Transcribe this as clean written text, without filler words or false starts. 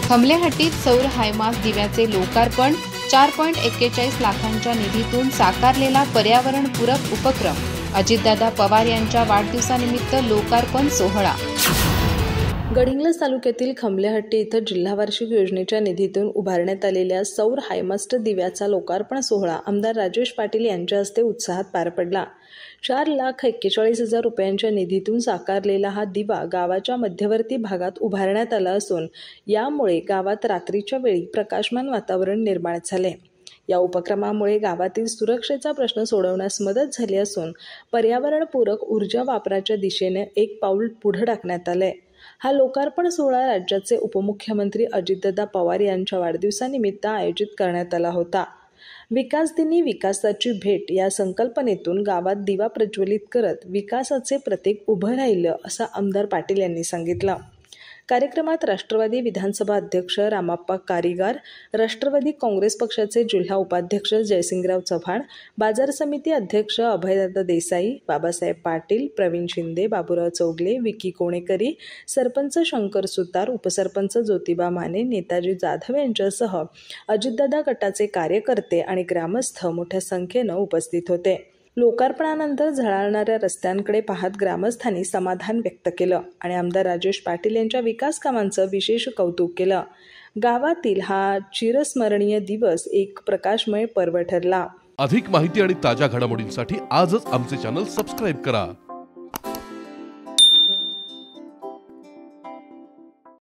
खमलेहट्टीत सौर हायमास्ट दिव्याचे लोकार्पण 4.41 लाखांच्या निधीतून साकारलेला पर्यावरणपूरक उपक्रम. अजितदादा पवार यांच्या वाढदिवसानिमित्त लोकार्पण सोहळा. गडिंग्लज तालुक्यातील खमलेहट्टी इथं जिल्हा वार्षिक योजनेच्या निधीतून उभारण्यात आलेल्या सौर हायमास्ट दिव्याचा लोकार्पण सोहळा आमदार राजेश पाटील यांच्या हस्ते उत्साहात पार पडला. 4,41,000 रुपयांच्या निधीतून साकारलेला हा दिवा गावाच्या मध्यवर्ती भागात उभारण्यात आला असून यामुळे गावात रात्रीच्या वेळी प्रकाशमान वातावरण निर्माण झाले. या उपक्रमामुळे गावातील सुरक्षेचा प्रश्न सोडवण्यास मदत झाली असून पर्यावरणपूरक ऊर्जा वापराच्या दिशेने एक पाऊल पुढे टाकण्यात आले. हा लोकार्पण सोहळा राज्याचे उपमुख्यमंत्री अजितदादा पवार यांच्या वाढदिवसानिमित्त आयोजित करण्यात आला होता. विकासदिनी विकासाची भेट या संकल्पनेतून गावात दिवा प्रज्वलित करत विकासाचे प्रतीक उभं राहिलं असं आमदार पाटील यांनी सांगितलं. कार्यक्रमात राष्ट्रवादी विधानसभा अध्यक्ष रामाप्पा कारीगार, राष्ट्रवादी काँग्रेस पक्षाचे जिल्हा उपाध्यक्ष जयसिंगराव चव्हाण, बाजार समिती अध्यक्ष अभयदादा देसाई, बाबासाहेब पाटील, प्रवीण शिंदे, बाबूराव चौगले, विकी कोणेकरी, सरपंच शंकर सुतार, उपसरपंच ज्योतिबा माने, नेताजी जाधव यांच्यासह अजितदादा गटाचे कार्यकर्ते आणि ग्रामस्थ मोठ्या संख्येनं उपस्थित होते. लोकार्पणानंतर झळाळणाऱ्या रस्त्यांकडे पाहत ग्रामस्थांनी समाधान व्यक्त केलं आणि आमदार राजेश पाटील यांच्या विकास कामांचं विशेष कौतुक केलं. गावातील हा चिरस्मरणीय दिवस एक प्रकाशमय पर्व ठरला. अधिक माहिती आणि ताज्या घडामोडींसाठी आजच आमचे चॅनल सबस्क्राईब करा.